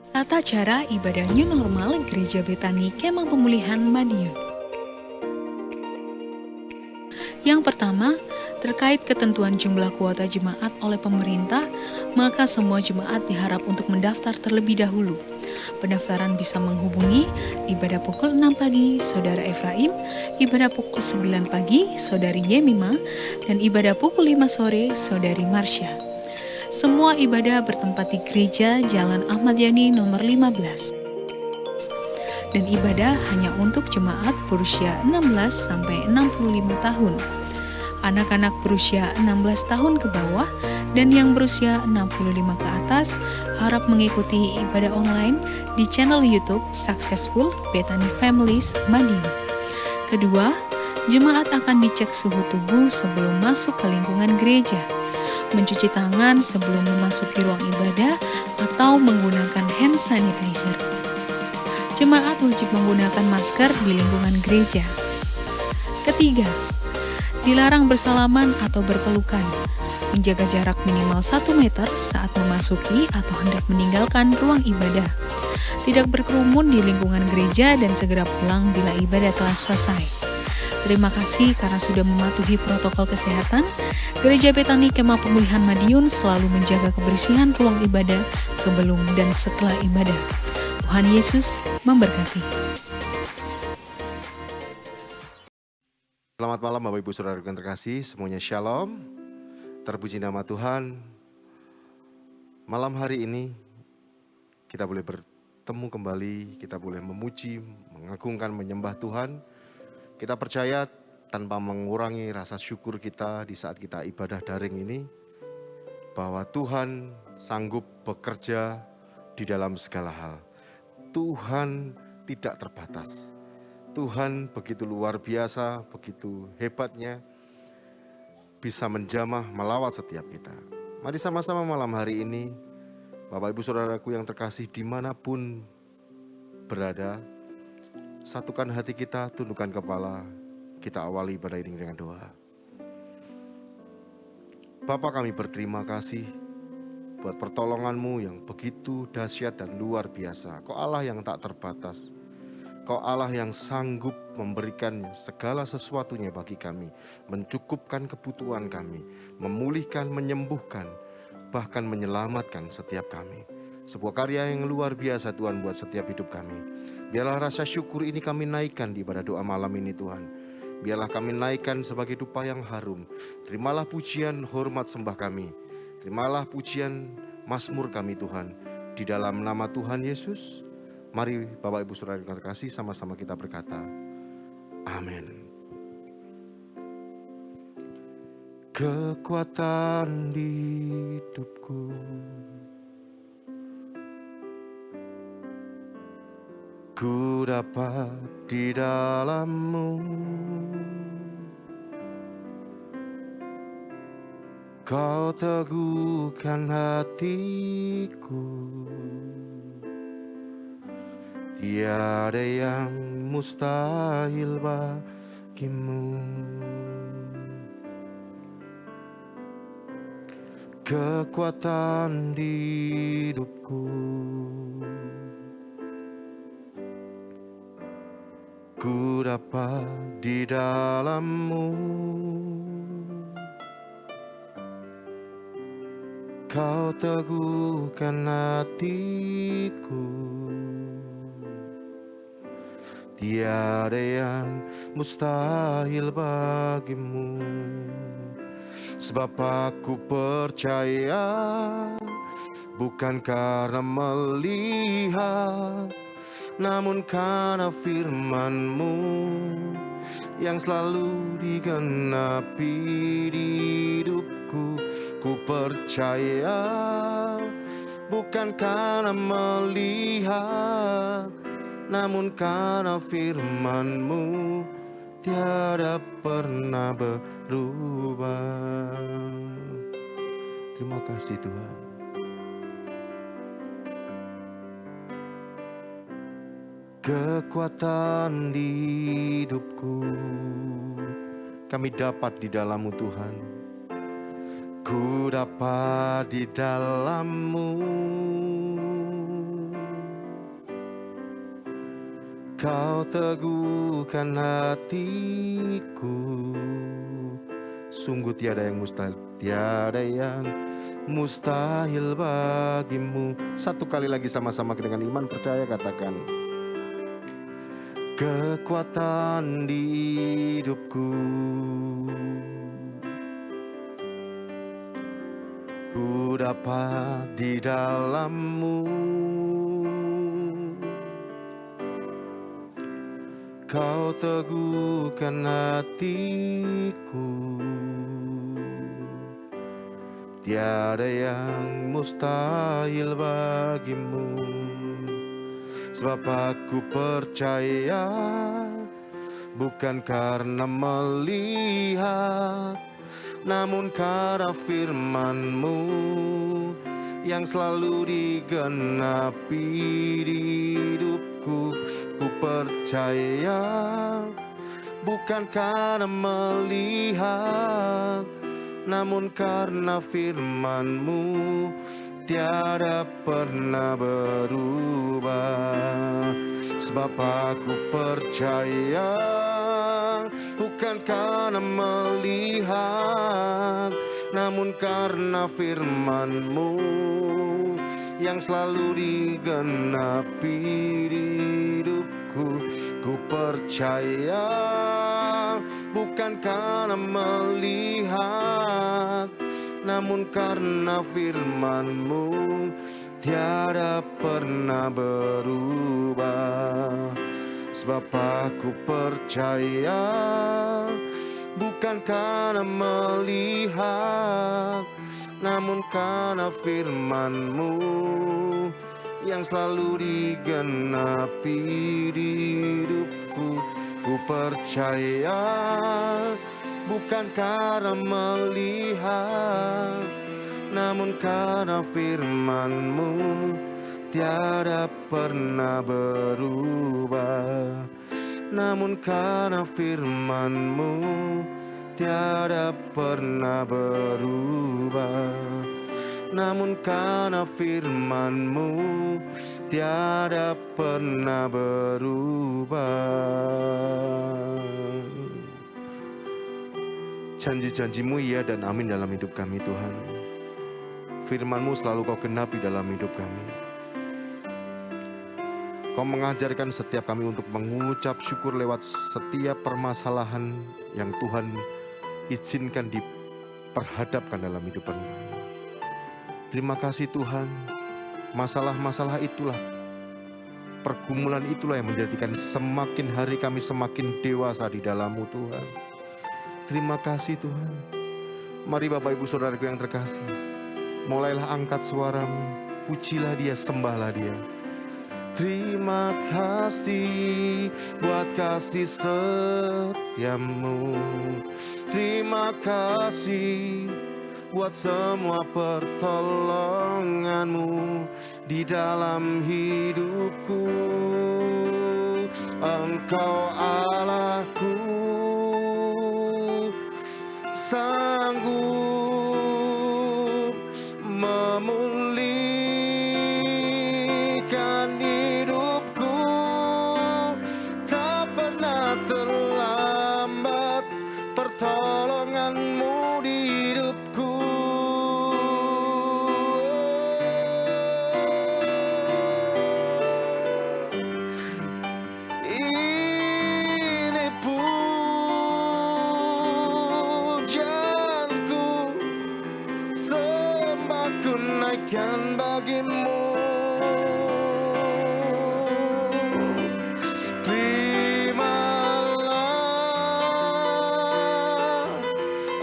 Tata cara ibadah new normal Gereja Betani Kemah Pemulihan Madiun. Yang pertama, terkait ketentuan jumlah kuota jemaat oleh pemerintah, maka semua jemaat diharap untuk mendaftar terlebih dahulu. Pendaftaran bisa menghubungi ibadah pukul 6 pagi Saudara Efraim, ibadah pukul 9 pagi Saudari Yemima, dan ibadah pukul 5 sore Saudari Marsha. Semua ibadah bertempat di gereja Jalan Ahmad Yani nomor 15. Dan ibadah hanya untuk jemaat berusia 16 sampai 65 tahun. Anak-anak berusia 16 tahun ke bawah dan yang berusia 65 ke atas harap mengikuti ibadah online di channel YouTube Successful Betani Families Madiun. Kedua, jemaat akan dicek suhu tubuh sebelum masuk ke lingkungan gereja, mencuci tangan sebelum memasuki ruang ibadah atau menggunakan hand sanitizer. Jemaat wajib menggunakan masker di lingkungan gereja. Ketiga, dilarang bersalaman atau berpelukan, menjaga jarak minimal 1 meter saat memasuki atau hendak meninggalkan ruang ibadah, tidak berkerumun di lingkungan gereja dan segera pulang bila ibadah telah selesai. Terima kasih karena sudah mematuhi protokol kesehatan. Gereja Betani Kemah Pemulihan Madiun selalu menjaga kebersihan ruang ibadah sebelum dan setelah ibadah. Tuhan Yesus memberkati. Selamat malam Bapak Ibu Saudara yang terkasih, semuanya shalom. Terpuji nama Tuhan. Malam hari ini kita boleh bertemu kembali, kita boleh memuji, mengagungkan, menyembah Tuhan. Kita percaya tanpa mengurangi rasa syukur kita di saat kita ibadah daring ini, bahwa Tuhan sanggup bekerja di dalam segala hal. Tuhan tidak terbatas. Tuhan begitu luar biasa, begitu hebatnya, bisa menjamah melawat setiap kita. Mari sama-sama malam hari ini, Bapak Ibu Saudaraku yang terkasih dimanapun berada, satukan hati kita, tundukkan kepala, kita awali ibadah ini dengan doa. Bapa, kami berterima kasih buat pertolongan-Mu yang begitu dahsyat dan luar biasa. Kau Allah yang tak terbatas. Kau Allah yang sanggup memberikan segala sesuatunya bagi kami, mencukupkan kebutuhan kami, memulihkan, menyembuhkan, bahkan menyelamatkan setiap kami. Sebuah karya yang luar biasa Tuhan buat setiap hidup kami. Biarlah rasa syukur ini kami naikkan di pada doa malam ini Tuhan. Biarlah kami naikkan sebagai dupa yang harum. Terimalah pujian, hormat, sembah kami. Terimalah pujian, mazmur kami Tuhan. Di dalam nama Tuhan Yesus, mari Bapak Ibu Saudara yang terkasih sama-sama kita berkata, amin. Kekuatan di hidupku, ku dapat di dalam-Mu. Kau teguhkan hatiku, tiada yang mustahil bagimu. Kekuatan di hidupku, ku dapat di dalam-Mu. Kau teguhkan hatiku, tiada yang mustahil bagimu. Sebab aku percaya, bukan karena melihat, namun karena firman-Mu yang selalu digenapi di hidupku. Ku percaya, bukan karena melihat, namun karena firman-Mu tiada pernah berubah. Terima kasih Tuhan. Kekuatan di hidupku, kami dapat di dalam-Mu Tuhan. Ku dapat di dalam-Mu. Kau teguhkan hatiku. Sungguh tiada yang mustahil, tiada yang mustahil bagimu. Satu kali lagi sama-sama dengan iman percaya katakan. Kekuatan di hidupku, ku dapat di dalam-Mu. Kau teguhkan hatiku, tiada yang mustahil bagimu. Sebab aku percaya, bukan karena melihat, namun karena firman-Mu yang selalu digenapi di hidupku. Ku percaya, bukan karena melihat, namun karena firman-Mu tiada pernah berubah. Sebab aku percaya, bukan karena melihat, namun karena firman-Mu yang selalu digenapi di hidupku. Ku percaya, bukan karena melihat, namun karena firman-Mu tiada pernah berubah. Sebab aku percaya, bukan karena melihat, namun karena firman-Mu yang selalu digenapi di hidupku. Ku percaya, bukan karena melihat, namun karena firman-Mu tiada pernah berubah. Namun karena firman-Mu tiada pernah berubah. Namun karena firman-Mu tiada pernah berubah. Janji-janji-Mu iya dan amin dalam hidup kami Tuhan. Firman-Mu selalu Kau genapi dalam hidup kami. Kau mengajarkan setiap kami untuk mengucap syukur lewat setiap permasalahan yang Tuhan izinkan diperhadapkan dalam hidup kami. Terima kasih Tuhan, masalah-masalah itulah, pergumulan itulah yang menjadikan semakin hari kami semakin dewasa di dalam-Mu Tuhan. Terima kasih Tuhan. Mari Bapak Ibu Saudaraku yang terkasih, mulailah angkat suaramu, pujilah Dia, sembahlah Dia. Terima kasih buat kasih setiamu. Terima kasih buat semua pertolongan-Mu di dalam hidupku. Engkau Allahku, sanggup memulihkan hidupku. Tak pernah terlambat pertolongan-Mu di hidupku. Ini pujianku, sembahku naikkan bagi-Mu. Terimalah,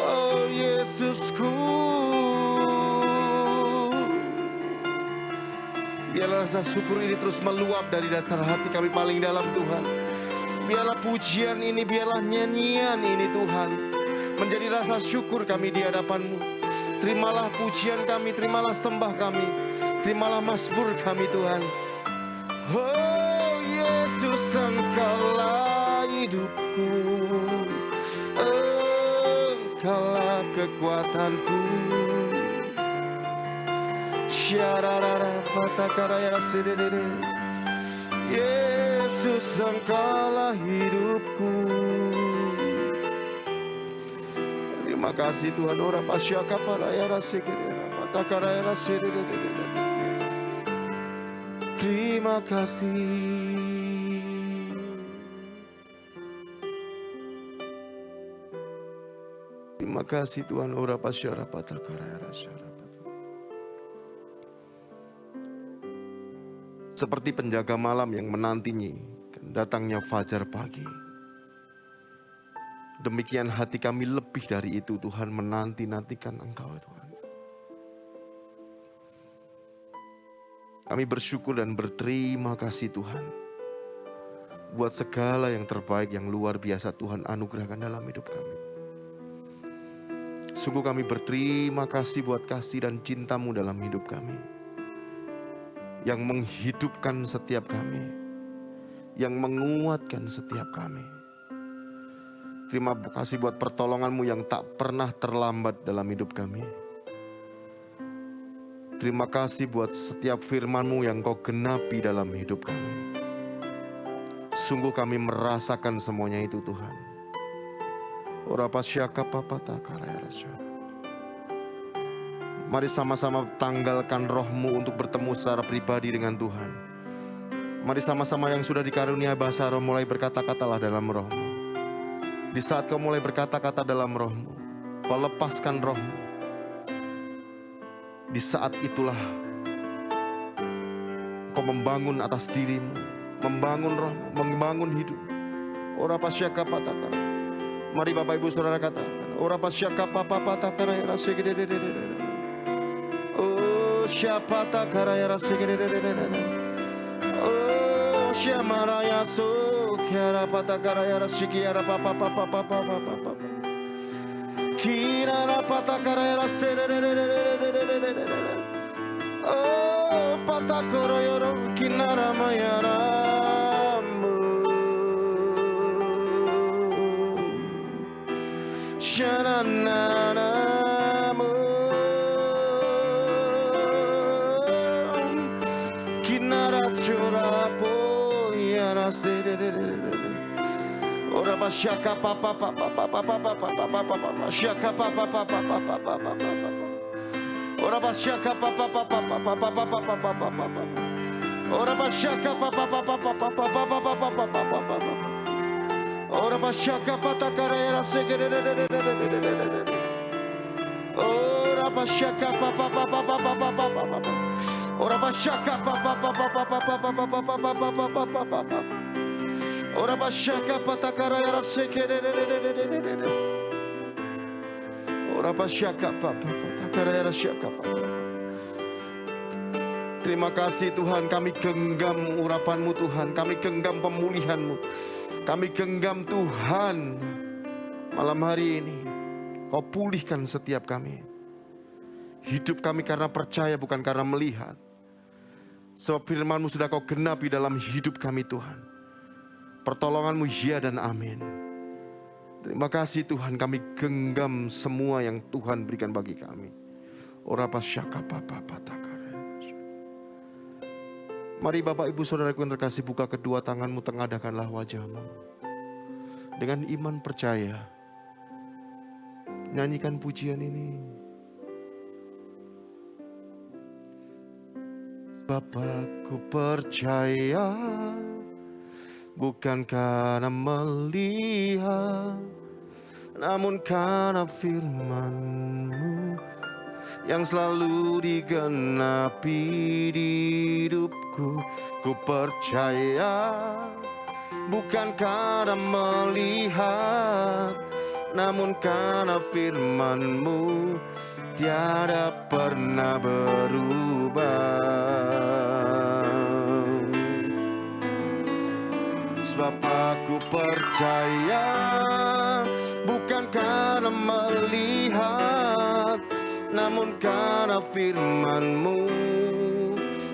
oh Yesusku. Biarlah rasa syukur ini terus meluap dari dasar hati kami paling dalam Tuhan. Biarlah pujian ini, biarlah nyanyian ini Tuhan menjadi rasa syukur kami di hadapan-Mu. Terimalah pujian kami, terimalah sembah kami, terimalah mazmur kami Tuhan. Oh Yesus, Engkaulah hidupku, Engkaulah kekuatanku. Syararara patakaraya sedede. Yesus, Engkaulah hidupku. Terima kasih Tuhan. Ora pasyaka paraya rasikira patakara rasikira. Terima kasih. Terima kasih Tuhan. Ora pasyara patakara rasyara. Seperti penjaga malam yang menantinya datangnya fajar pagi. Demikian hati kami lebih dari itu Tuhan, menanti-nantikan Engkau Tuhan. Kami bersyukur dan berterima kasih Tuhan buat segala yang terbaik, yang luar biasa Tuhan anugerahkan dalam hidup kami. Sungguh kami berterima kasih buat kasih dan cinta-Mu dalam hidup kami, yang menghidupkan setiap kami, yang menguatkan setiap kami. Terima kasih buat pertolongan-Mu yang tak pernah terlambat dalam hidup kami. Terima kasih buat setiap firman-Mu yang Kau genapi dalam hidup kami. Sungguh kami merasakan semuanya itu Tuhan. Mari sama-sama tanggalkan roh-Mu untuk bertemu secara pribadi dengan Tuhan. Mari sama-sama yang sudah dikarunia bahasa roh mulai berkata-katalah dalam roh-Mu. Di saat kau mulai berkata-kata dalam roh-Mu, kau lepaskan roh-Mu. Di saat itulah kau membangun atas dirimu, membangun roh-Mu, membangun hidup. Ora pasyaka patakara. Mari Bapak Ibu Saudara katakan, ora pasyaka patakara ya rasigede. Oh siapa takara ya rasigede. Oh siapa ya Kiara patakara ya rasikiara papa. Kiara patakara ya oh patakoro yoro kinara mayara. Shanana kinara churapo yara ora basyaka papa syaka papa ora basyaka papa ora basyaka papa ora basyaka patakara era segere ora basyaka papa ora basyaka papa ora basyaka patakara ya rasekere ora basyaka patakara ya rasyaka. Terima kasih Tuhan, kami genggam urapan-Mu Tuhan, kami genggam pemulihan-Mu, kami genggam Tuhan. Malam hari ini Kau pulihkan setiap kami. Hidup kami karena percaya bukan karena melihat. Sebab firman-Mu sudah Kau genapi dalam hidup kami Tuhan. Pertolongan-Mu ya dan amin. Terima kasih Tuhan, kami genggam semua yang Tuhan berikan bagi kami. Ora pasyaka papa patakara. Mari Bapak Ibu Saudaraku yang terkasih, buka kedua tangan-Mu, tengadahkanlah wajah-Mu. Dengan iman percaya, nyanyikan pujian ini. Sebab aku percaya, bukan karena melihat, namun karena firman-Mu yang selalu digenapi di hidupku. Ku percaya, bukan karena melihat, namun karena firman-Mu tiada pernah berubah. Sebab aku percaya, bukan karena melihat, namun karena firman-Mu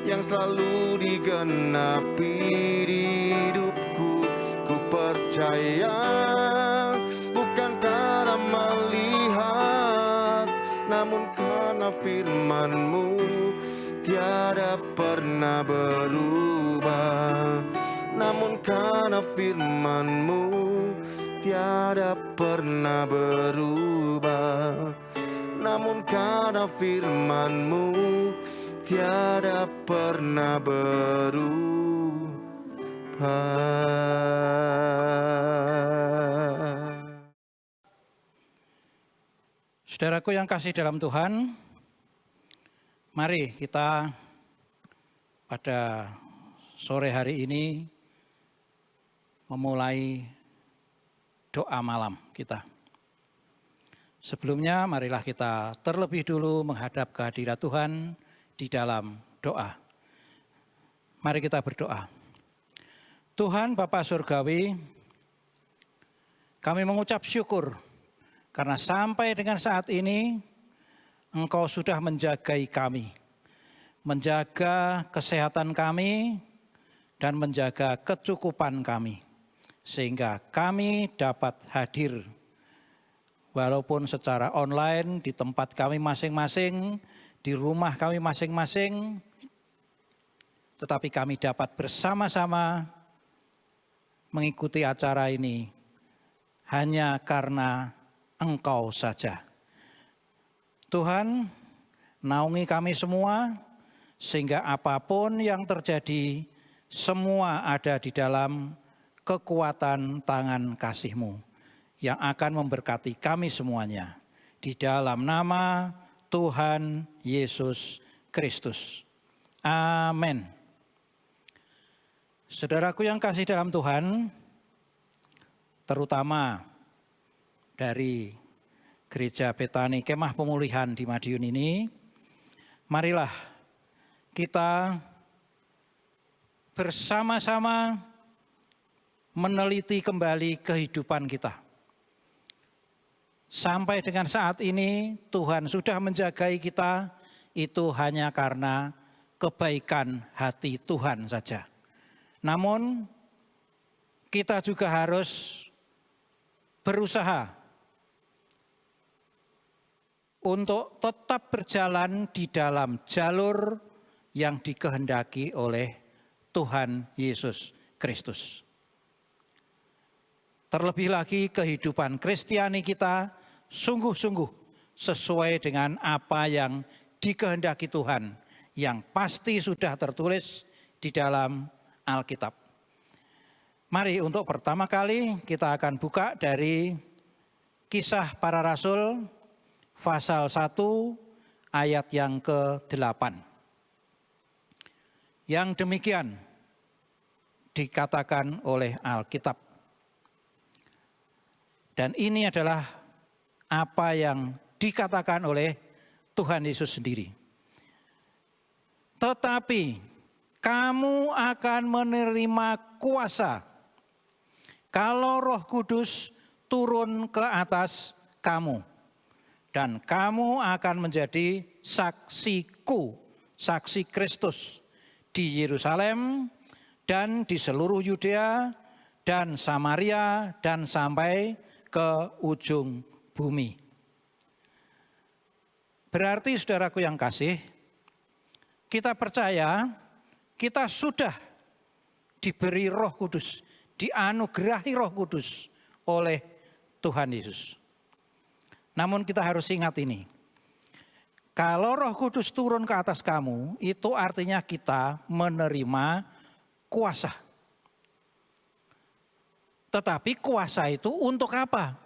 yang selalu digenapi di hidupku. Ku percaya, bukan karena melihat, namun karena firman-Mu tiada pernah berubah. karena firman-Mu tiada pernah berubah. Namun karena firman-Mu tiada pernah berubah. Saudaraku yang kasih dalam Tuhan, mari kita pada sore hari ini memulai doa malam kita. Sebelumnya marilah kita terlebih dulu menghadap kehadirat Tuhan di dalam doa. Mari kita berdoa. Tuhan Bapa Surgawi, kami mengucap syukur karena sampai dengan saat ini Engkau sudah menjagai kami, menjaga kesehatan kami dan menjaga kecukupan kami. Sehingga kami dapat hadir walaupun secara online di tempat kami masing-masing, di rumah kami masing-masing, tetapi kami dapat bersama-sama mengikuti acara ini hanya karena Engkau saja. Tuhan, naungi kami semua sehingga apapun yang terjadi semua ada di dalam kekuatan tangan kasih-Mu yang akan memberkati kami semuanya. Di dalam nama Tuhan Yesus Kristus. Amin. Saudaraku yang kasih dalam Tuhan, terutama dari Gereja Betani Kemah Pemulihan di Madiun ini, marilah kita bersama-sama meneliti kembali kehidupan kita. Sampai dengan saat ini Tuhan sudah menjagai kita, itu hanya karena kebaikan hati Tuhan saja. Namun kita juga harus berusaha untuk tetap berjalan di dalam jalur yang dikehendaki oleh Tuhan Yesus Kristus. Terlebih lagi kehidupan Kristiani kita sungguh-sungguh sesuai dengan apa yang dikehendaki Tuhan, yang pasti sudah tertulis di dalam Alkitab. Mari untuk pertama kali kita akan buka dari Kisah Para Rasul pasal 1 ayat yang ke-8. Yang demikian dikatakan oleh Alkitab. Dan ini adalah apa yang dikatakan oleh Tuhan Yesus sendiri. Tetapi kamu akan menerima kuasa kalau Roh Kudus turun ke atas kamu. Dan kamu akan menjadi saksiku, saksi Kristus di Yerusalem dan di seluruh Yudea dan Samaria dan sampai ke ujung bumi. Berarti saudaraku yang kasih, kita percaya kita sudah diberi Roh Kudus, dianugerahi Roh Kudus oleh Tuhan Yesus. Namun kita harus ingat ini, kalau Roh Kudus turun ke atas kamu, itu artinya kita menerima kuasa. Tetapi kuasa itu untuk apa?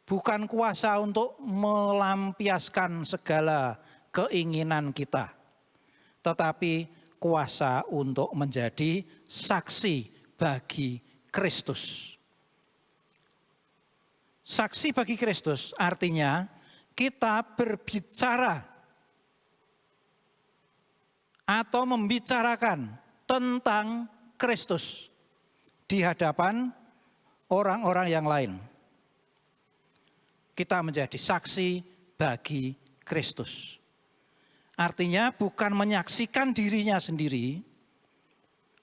Bukan kuasa untuk melampiaskan segala keinginan kita, tetapi kuasa untuk menjadi saksi bagi Kristus. Saksi bagi Kristus artinya kita berbicara atau membicarakan tentang Kristus di hadapan orang-orang yang lain. Kita menjadi saksi bagi Kristus. Artinya bukan menyaksikan dirinya sendiri,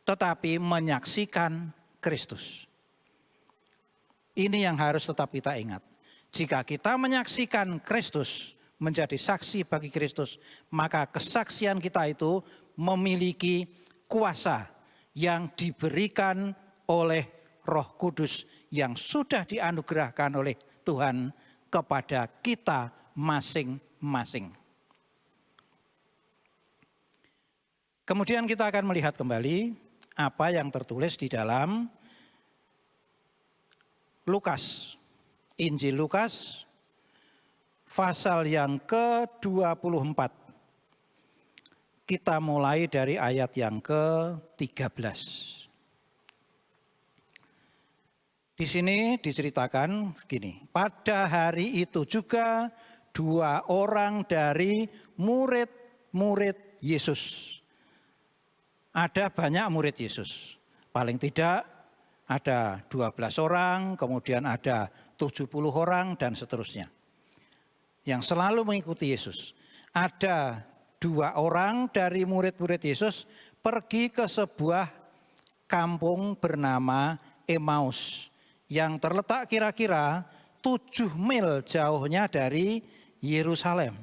tetapi menyaksikan Kristus. Ini yang harus tetap kita ingat. Jika kita menyaksikan Kristus, menjadi saksi bagi Kristus, maka kesaksian kita itu memiliki kuasa yang diberikan oleh Roh Kudus yang sudah dianugerahkan oleh Tuhan kepada kita masing-masing. Kemudian kita akan melihat kembali apa yang tertulis di dalam Lukas, Injil Lukas, pasal yang ke-24. Kita mulai dari ayat yang ke-13. Di sini diceritakan gini, pada hari itu juga 2 orang dari murid-murid Yesus. Ada banyak murid Yesus, paling tidak ada 12 orang, kemudian ada 70 orang dan seterusnya. Yang selalu mengikuti Yesus. Ada 2 orang dari murid-murid Yesus pergi ke sebuah kampung bernama Emmaus yang terletak kira-kira 7 mil jauhnya dari Yerusalem.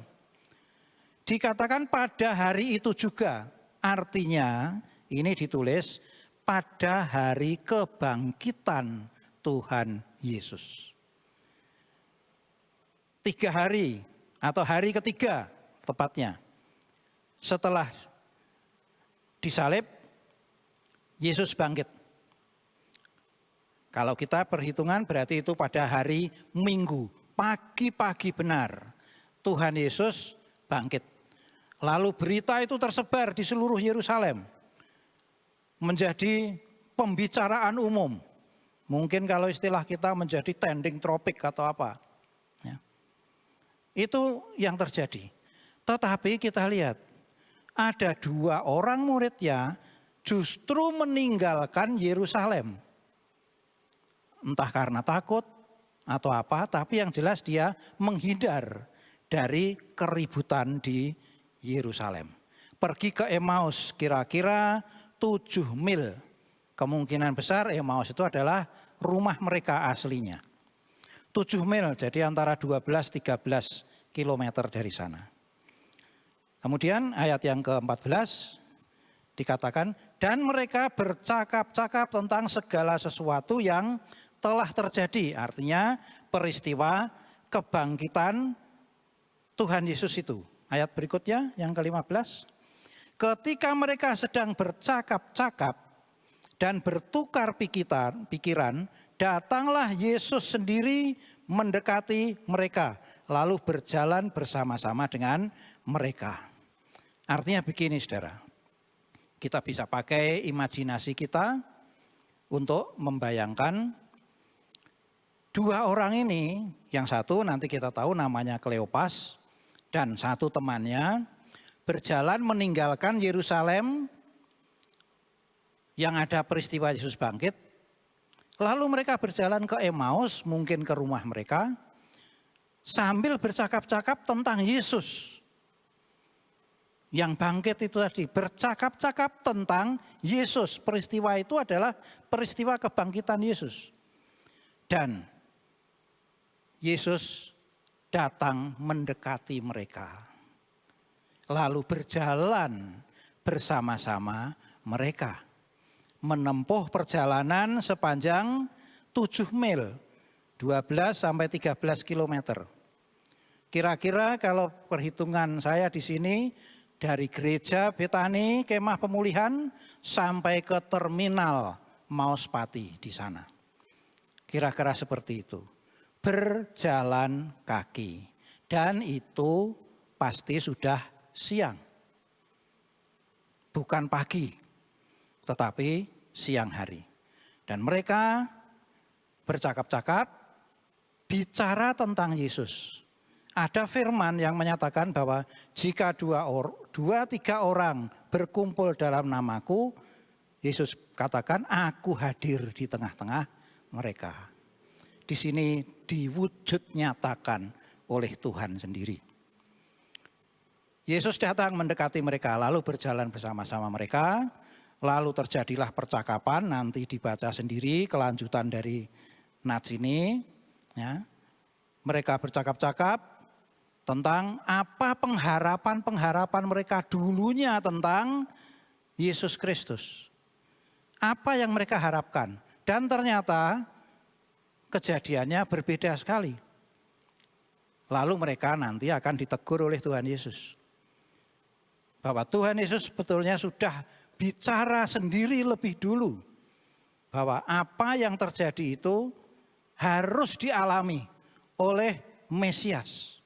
Dikatakan pada hari itu juga, artinya ini ditulis pada hari kebangkitan Tuhan Yesus. 3 hari atau hari ketiga tepatnya setelah disalib, Yesus bangkit. Kalau kita perhitungan berarti itu pada hari Minggu, pagi-pagi benar Tuhan Yesus bangkit. Lalu berita itu tersebar di seluruh Yerusalem, menjadi pembicaraan umum. Mungkin kalau istilah kita menjadi trending topik atau apa. Ya. Itu yang terjadi. Tetapi kita lihat, ada 2 orang muridnya justru meninggalkan Yerusalem. Entah karena takut atau apa, tapi yang jelas dia menghindar dari keributan di Yerusalem. Pergi ke Emmaus kira-kira 7 mil. Kemungkinan besar Emmaus itu adalah rumah mereka aslinya. 7 mil, jadi antara 12-13 kilometer dari sana. Kemudian ayat yang ke-14 dikatakan, dan mereka bercakap-cakap tentang segala sesuatu yang telah terjadi. Artinya peristiwa kebangkitan Tuhan Yesus itu. Ayat berikutnya yang ke-15. Ketika mereka sedang bercakap-cakap dan bertukar pikiran, datanglah Yesus sendiri mendekati mereka. Lalu berjalan bersama-sama dengan mereka. Artinya begini saudara. Kita bisa pakai imajinasi kita untuk membayangkan 2 orang ini. Yang satu nanti kita tahu namanya Kleopas. Dan satu temannya berjalan meninggalkan Yerusalem yang ada peristiwa Yesus bangkit. Lalu mereka berjalan ke Emmaus, mungkin ke rumah mereka, sambil bercakap-cakap tentang Yesus. Yang bangkit itu tadi, bercakap-cakap tentang Yesus. Peristiwa itu adalah peristiwa kebangkitan Yesus. Dan Yesus datang mendekati mereka. Lalu berjalan bersama-sama mereka. Menempuh perjalanan sepanjang 7 mil, 12-13 kilometer. Kira-kira kalau perhitungan saya di sini, dari gereja Betani, kemah pemulihan, sampai ke terminal Mauspati di sana. Kira-kira seperti itu. Berjalan kaki. Dan itu pasti sudah siang. Bukan pagi, tetapi siang hari. Dan mereka bercakap-cakap, bicara tentang Yesus. Ada firman yang menyatakan bahwa jika 2-3 orang berkumpul dalam namaku, Yesus katakan, aku hadir di tengah-tengah mereka. Di sini diwujud nyatakan oleh Tuhan sendiri. Yesus datang mendekati mereka, lalu berjalan bersama-sama mereka. Lalu terjadilah percakapan, nanti dibaca sendiri kelanjutan dari nats ini. Ya. Mereka bercakap-cakap tentang apa pengharapan mereka dulunya tentang Yesus Kristus. apa yang mereka harapkan. Dan ternyata kejadiannya berbeda sekali. Lalu mereka nanti akan ditegur oleh Tuhan Yesus. Bahwa Tuhan Yesus sebetulnya sudah bicara sendiri lebih dulu. Bahwa apa yang terjadi itu harus dialami oleh Mesias.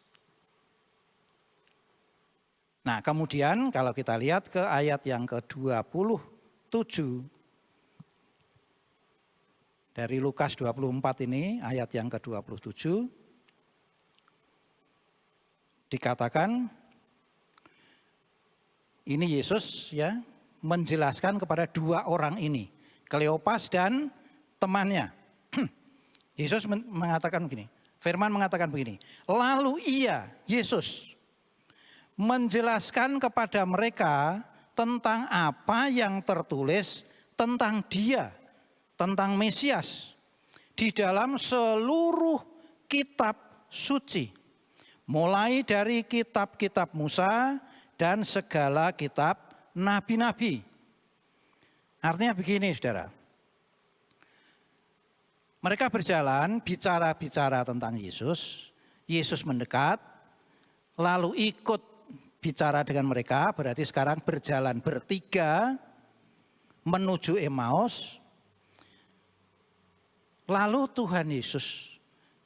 Nah, kemudian kalau kita lihat ke ayat yang ke-27 dari Lukas 24 ini, ayat yang ke-27 dikatakan ini Yesus ya menjelaskan kepada dua orang ini, Kleopas dan temannya. Yesus mengatakan begini, firman mengatakan begini, lalu ia, Yesus, menjelaskan kepada mereka tentang apa yang tertulis tentang dia, tentang Mesias, di dalam seluruh kitab suci. Mulai dari kitab-kitab Musa dan segala kitab nabi-nabi. Artinya begini saudara. Mereka berjalan bicara-bicara tentang Yesus. Yesus mendekat, lalu ikut bicara dengan mereka. Berarti sekarang berjalan bertiga menuju Emmaus. Lalu Tuhan Yesus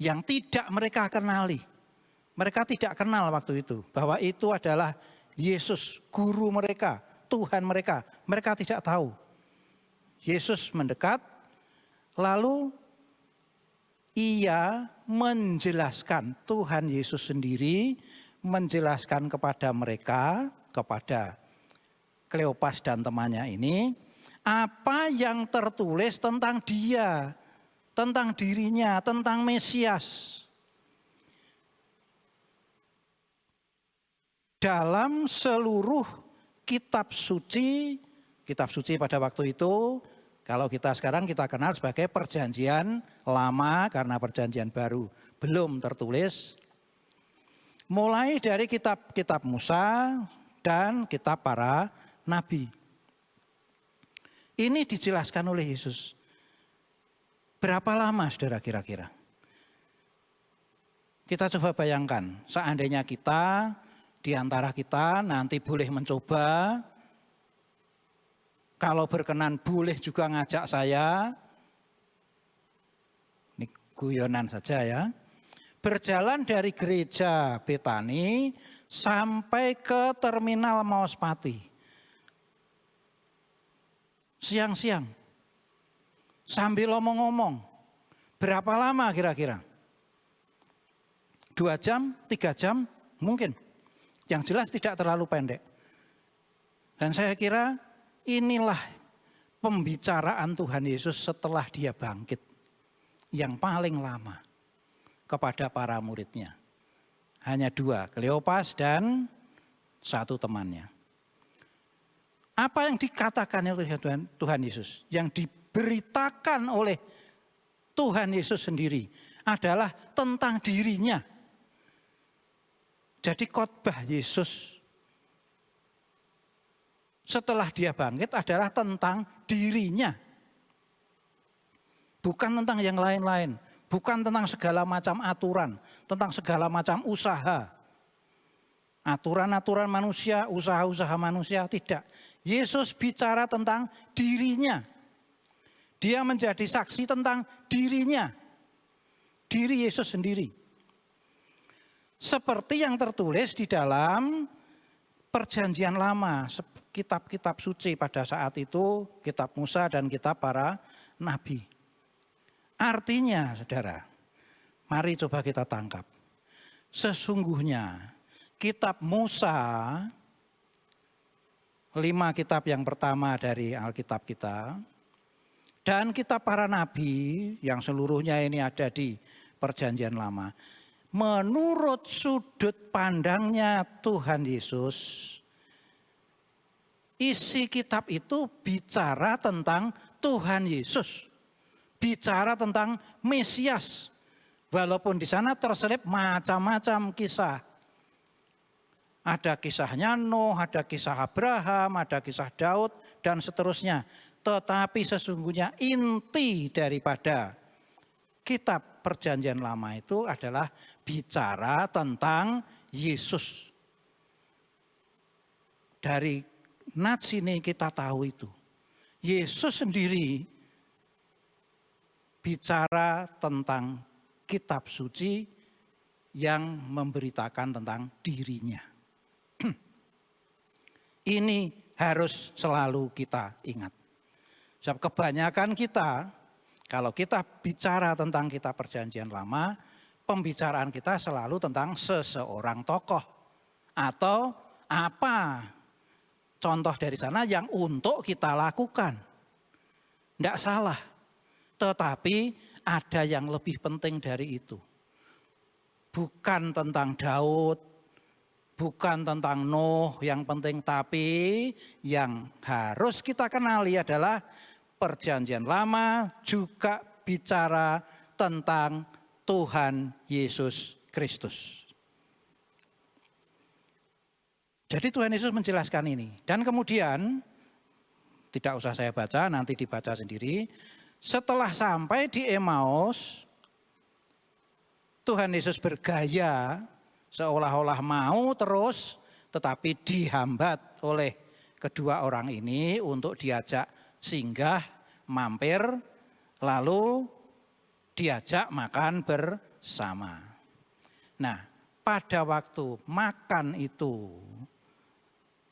yang tidak mereka kenali. Mereka tidak kenal waktu itu bahwa itu adalah Yesus, guru mereka, Tuhan mereka. Mereka tidak tahu. Yesus mendekat, lalu ia menjelaskan, Tuhan Yesus sendiri menjelaskan kepada mereka, kepada Kleopas dan temannya ini, apa yang tertulis tentang dia, tentang dirinya, tentang Mesias. Dalam seluruh kitab suci pada waktu itu, kalau kita sekarang kita kenal sebagai perjanjian lama karena perjanjian baru belum tertulis. Mulai dari kitab-kitab Musa dan kitab para nabi. Ini dijelaskan oleh Yesus. Berapa lama saudara kira-kira? Kita coba bayangkan, seandainya kita di antara kita nanti boleh mencoba, kalau berkenan boleh juga ngajak saya, ini guyonan saja ya, berjalan dari gereja Betani sampai ke terminal Maospati. Siang-siang, sambil ngomong-ngomong, berapa lama kira-kira? 2 jam, 3 jam, mungkin. Yang jelas tidak terlalu pendek. Dan saya kira inilah pembicaraan Tuhan Yesus setelah dia bangkit. Yang paling lama kepada para muridnya. Hanya 2, Kleopas dan 1 temannya. Apa yang dikatakan oleh Tuhan Yesus, yang diberitakan oleh Tuhan Yesus sendiri adalah tentang dirinya. Jadi khotbah Yesus setelah dia bangkit adalah tentang dirinya. Bukan tentang yang lain-lain. Bukan tentang segala macam aturan. Tentang segala macam usaha. Aturan-aturan manusia, usaha-usaha manusia, tidak. Yesus bicara tentang dirinya. Dia menjadi saksi tentang dirinya. Diri Yesus sendiri. Seperti yang tertulis di dalam perjanjian lama, kitab-kitab suci pada saat itu, kitab Musa dan kitab para nabi. Artinya saudara, mari coba kita tangkap. Sesungguhnya kitab Musa, 5 kitab yang pertama dari Alkitab kita, dan kitab para nabi yang seluruhnya ini ada di perjanjian lama. Menurut sudut pandangnya Tuhan Yesus, isi kitab itu bicara tentang Tuhan Yesus. Bicara tentang Mesias. Walaupun di sana terselip macam-macam kisah. Ada kisahnya Nuh, ada kisah Abraham, ada kisah Daud, dan seterusnya. Tetapi sesungguhnya inti daripada kitab Perjanjian Lama itu adalah bicara tentang Yesus. Dari nats ini kita tahu itu. Yesus sendiri bicara tentang kitab suci yang memberitakan tentang dirinya. Ini harus selalu kita ingat. Sebab kebanyakan kita, kalau kita bicara tentang kitab Perjanjian Lama, pembicaraan kita selalu tentang seseorang tokoh. Atau apa contoh dari sana yang untuk kita lakukan. Tidak salah. Tetapi ada yang lebih penting dari itu. Bukan tentang Daud, bukan tentang Nuh yang penting, tapi yang harus kita kenali adalah Perjanjian Lama juga bicara tentang Tuhan Yesus Kristus. Jadi Tuhan Yesus menjelaskan ini. Dan kemudian, tidak usah saya baca, nanti dibaca sendiri. Setelah sampai di Emmaus, Tuhan Yesus bergaya seolah-olah mau terus, tetapi dihambat oleh kedua orang ini untuk diajak singgah, mampir, lalu diajak makan bersama. Nah, pada waktu makan itu,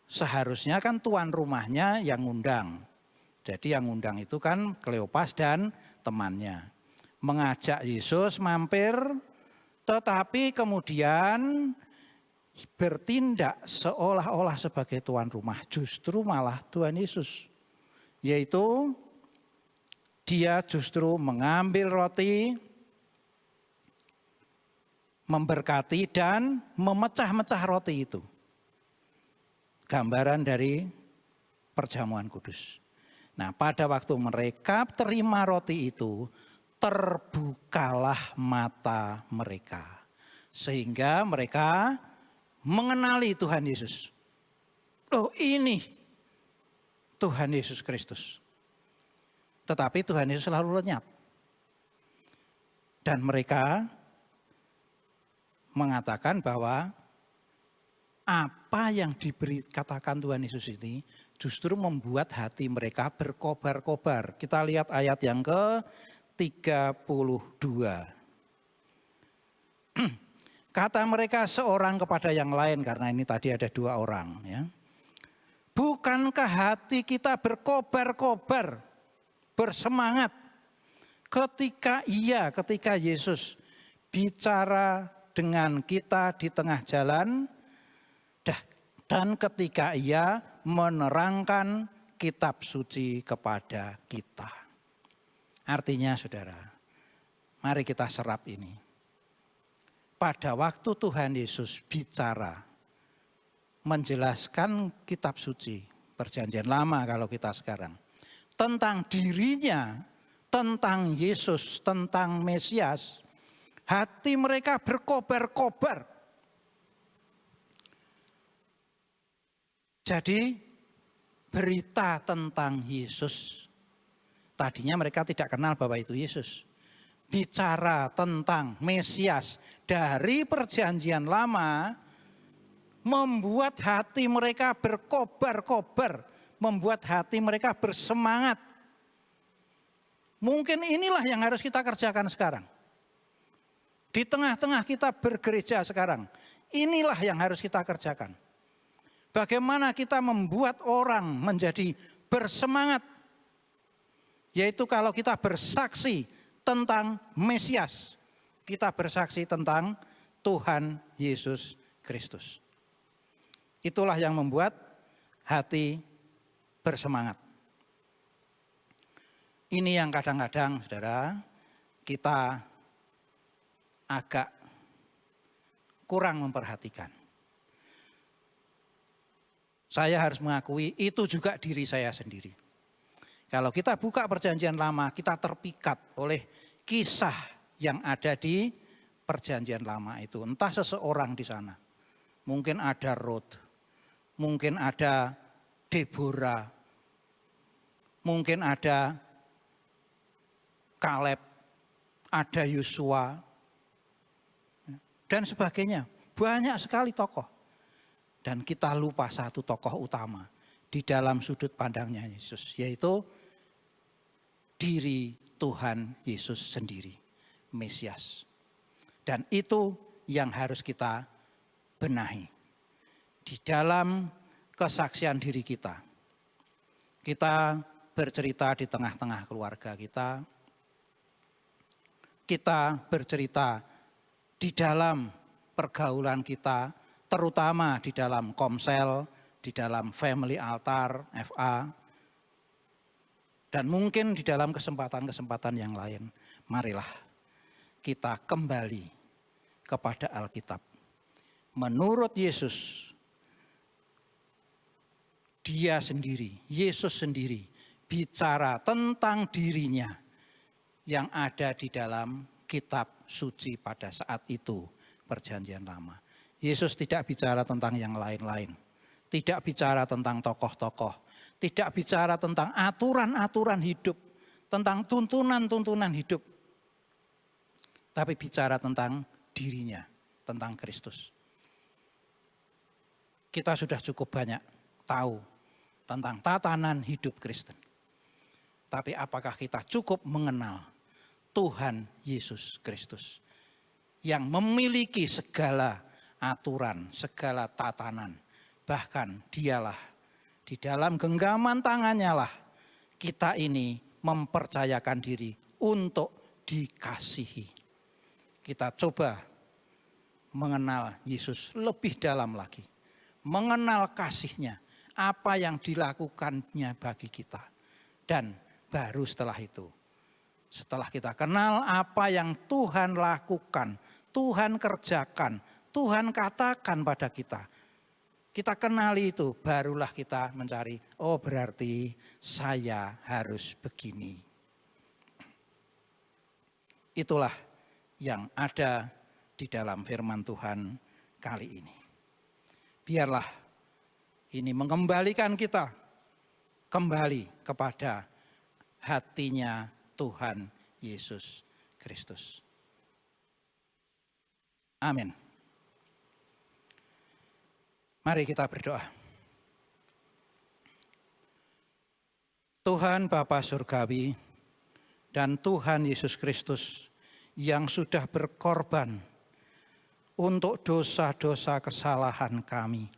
seharusnya kan tuan rumahnya yang ngundang. Jadi yang ngundang itu kan Kleopas dan temannya. Mengajak Yesus mampir, tetapi kemudian bertindak seolah-olah sebagai tuan rumah. Justru malah Tuhan Yesus. Yaitu dia justru mengambil roti, memberkati dan memecah-mecah roti itu. Gambaran dari perjamuan kudus. Nah, pada waktu mereka terima roti itu, terbukalah mata mereka. Sehingga mereka mengenali Tuhan Yesus. Oh, ini Tuhan Yesus Kristus. Tetapi Tuhan Yesus selalu lenyap. Dan mereka mengatakan bahwa apa yang katakan Tuhan Yesus ini justru membuat hati mereka berkobar-kobar. Kita lihat ayat yang ke-32. Kata mereka seorang kepada yang lain, karena ini tadi ada dua orang. Ya. Bukankah hati kita berkobar-kobar, bersemangat ketika Yesus bicara dengan kita di tengah jalan, dan ketika ia menerangkan kitab suci kepada kita. Artinya saudara, mari kita serap ini. Pada waktu Tuhan Yesus bicara, menjelaskan kitab suci, Perjanjian Lama kalau kita sekarang, tentang dirinya, tentang Yesus, tentang Mesias, hati mereka berkobar-kobar. Jadi berita tentang Yesus, tadinya mereka tidak kenal bahwa itu Yesus. Bicara tentang Mesias dari Perjanjian Lama membuat hati mereka berkobar-kobar, membuat hati mereka bersemangat. Mungkin inilah yang harus kita kerjakan sekarang. Di tengah-tengah kita bergereja sekarang, inilah yang harus kita kerjakan. Bagaimana kita membuat orang menjadi bersemangat. Yaitu kalau kita bersaksi tentang Mesias, kita bersaksi tentang Tuhan Yesus Kristus. Itulah yang membuat hati bersemangat. Ini yang kadang-kadang saudara kita agak kurang memperhatikan. Saya harus mengakui itu juga diri saya sendiri. Kalau kita buka Perjanjian Lama, kita terpikat oleh kisah yang ada di Perjanjian Lama itu. Entah seseorang di sana. Mungkin ada Ruth, mungkin ada Deborah, mungkin ada Kaleb, ada Yosua, dan sebagainya. Banyak sekali tokoh. Dan kita lupa satu tokoh utama di dalam sudut pandangnya Yesus, yaitu diri Tuhan Yesus sendiri, Mesias. Dan itu yang harus kita benahi. Di dalam kesaksian diri kita, kita bercerita di tengah-tengah keluarga kita, kita bercerita di dalam pergaulan kita, terutama di dalam komsel, di dalam family altar, FA, dan mungkin di dalam kesempatan-kesempatan yang lain. Marilah kita kembali kepada Alkitab. Menurut Yesus, Dia sendiri, Yesus sendiri bicara tentang dirinya yang ada di dalam kitab suci pada saat itu, Perjanjian Lama. Yesus tidak bicara tentang yang lain-lain, tidak bicara tentang tokoh-tokoh, tidak bicara tentang aturan-aturan hidup, tentang tuntunan-tuntunan hidup, tapi bicara tentang dirinya, tentang Kristus. Kita sudah cukup banyak tahu tentang tatanan hidup Kristen. Tapi apakah kita cukup mengenal Tuhan Yesus Kristus yang memiliki segala aturan, segala tatanan. Bahkan Dialah, di dalam genggaman tangannya lah kita ini mempercayakan diri untuk dikasihi. Kita coba mengenal Yesus lebih dalam lagi. Mengenal kasihnya, apa yang dilakukannya bagi kita. Dan baru setelah itu, setelah kita kenal apa yang Tuhan lakukan, Tuhan kerjakan, Tuhan katakan pada kita, kita kenali itu, barulah kita mencari, oh berarti saya harus begini. Itulah yang ada di dalam firman Tuhan kali ini. Biarlah ini mengembalikan kita kembali kepada hatinya Tuhan Yesus Kristus. Amin. Mari kita berdoa. Tuhan Bapa Surgawi dan Tuhan Yesus Kristus yang sudah berkorban untuk dosa-dosa kesalahan kami,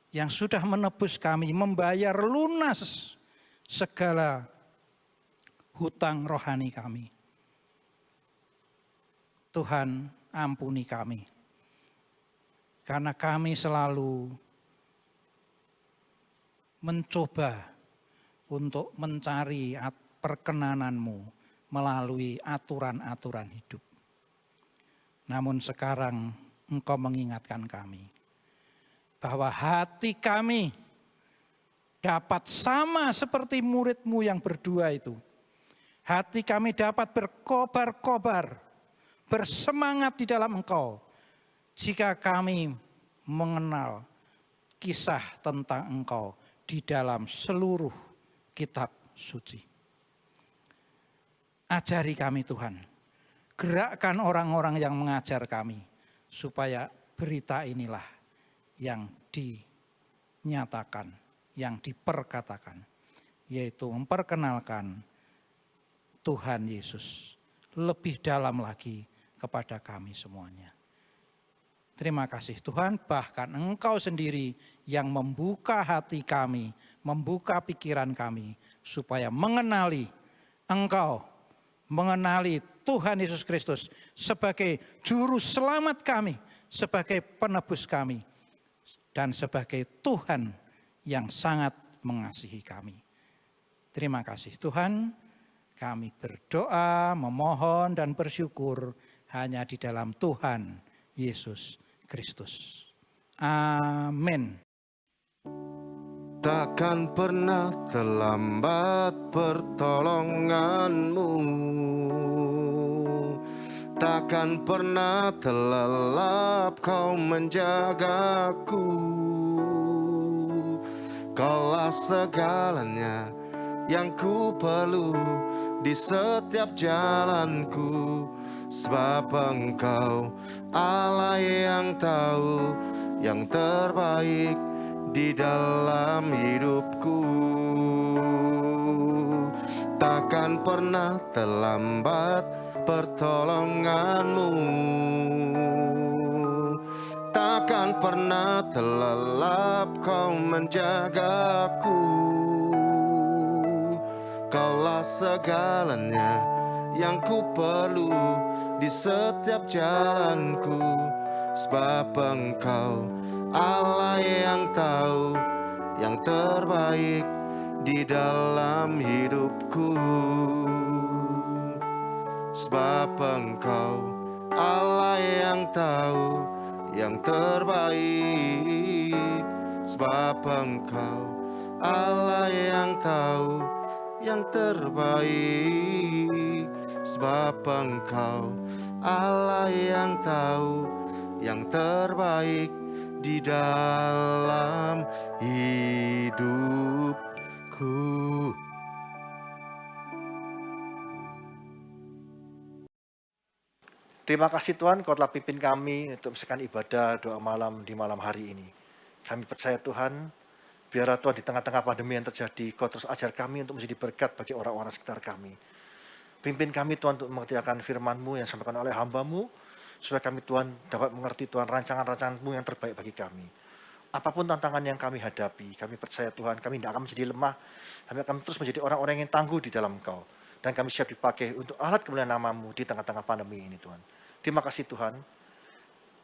yang sudah menebus kami, membayar lunas segala hutang rohani kami. Tuhan, ampuni kami. Karena kami selalu mencoba untuk mencari perkenanan-Mu melalui aturan-aturan hidup. Namun sekarang Engkau mengingatkan kami bahwa hati kami dapat sama seperti murid-Mu yang berdua itu. Hati kami dapat berkobar-kobar, bersemangat di dalam Engkau. Jika kami mengenal kisah tentang Engkau di dalam seluruh kitab suci. Ajari kami Tuhan, gerakkan orang-orang yang mengajar kami, supaya berita inilah yang dinyatakan, yang diperkatakan, yaitu memperkenalkan Tuhan Yesus lebih dalam lagi kepada kami semuanya. Terima kasih Tuhan, bahkan Engkau sendiri yang membuka hati kami, membuka pikiran kami, supaya mengenali Engkau, mengenali Tuhan Yesus Kristus sebagai juru selamat kami, sebagai penebus kami, dan sebagai Tuhan yang sangat mengasihi kami. Terima kasih Tuhan, kami berdoa, memohon dan bersyukur hanya di dalam Tuhan Yesus Kristus. Amin. Takkan pernah terlambat pertolonganmu, takkan pernah terlelap kau menjagaku. Kaulah segalanya yang ku perlu di setiap jalanku, sebab Engkau Allah yang tahu yang terbaik di dalam hidupku. Takkan pernah terlambat pertolonganmu, takkan pernah terlelap Kau menjagaku. Kaulah segalanya yang ku perlu di setiap jalanku, sebab Engkau Allah yang tahu yang terbaik di dalam hidupku. Sebab Engkau Allah yang tahu yang terbaik, sebab Engkau Allah yang tahu yang terbaik, sebab Engkau Allah yang tahu yang terbaik di dalam hidupku. Terima kasih Tuhan, Kau telah pimpin kami untuk melaksanakan ibadah doa malam di malam hari ini. Kami percaya Tuhan, biarlah Tuhan di tengah-tengah pandemi yang terjadi, Kau terus ajar kami untuk menjadi berkat bagi orang-orang sekitar kami. Pimpin kami Tuhan untuk mengerjakan firman-Mu yang disampaikan oleh hamba-Mu, supaya kami Tuhan dapat mengerti Tuhan rancangan-rancangan-Mu yang terbaik bagi kami. Apapun tantangan yang kami hadapi, kami percaya Tuhan, kami tidak akan menjadi lemah, kami akan terus menjadi orang-orang yang tangguh di dalam Kau. Dan kami siap dipakai untuk alat kemuliaan nama-Mu di tengah-tengah pandemi ini Tuhan. Terima kasih Tuhan.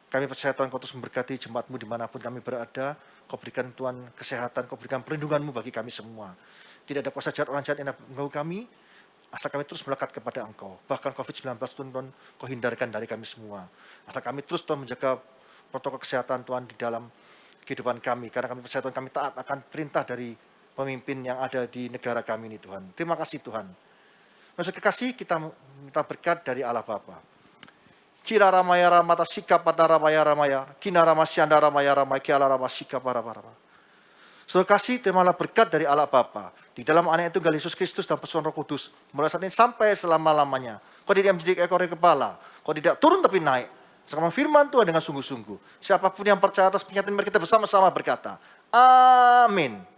Kami percaya Tuhan Kau terus memberkati jemaat-Mu dimanapun kami berada. Kau berikan Tuhan kesehatan, Kau berikan perlindungan-Mu bagi kami semua. Tidak ada kuasa jahat orang jahat yang mengganggu kami, asal kami terus melekat kepada Engkau. Bahkan COVID-19 Tuhan, Kau hindarkan dari kami semua. Asal kami terus Tuhan menjaga protokol kesehatan Tuhan di dalam kehidupan kami. Karena kami percaya Tuhan kami taat akan perintah dari pemimpin yang ada di negara kami ini Tuhan. Terima kasih Tuhan. Maksud kekasih kita minta berkat dari Allah Bapa. Kira ramaya ramata sikap pada ramaya ramaya, kina ramasianda ramaya ramaya, kiala ramasika para. Saudara kasih, terimalah berkat dari Allah Bapa di dalam anak itu Yesus Kristus dan persekutuan Roh Kudus, mulai saat ini sampai selama-lamanya. Kau tidak menjadi ekor kepala, kau tidak turun tapi naik. Sekarang firman Tuhan dengan sungguh-sungguh. Siapapun yang percaya atas pernyataan kita bersama-sama berkata, Amin.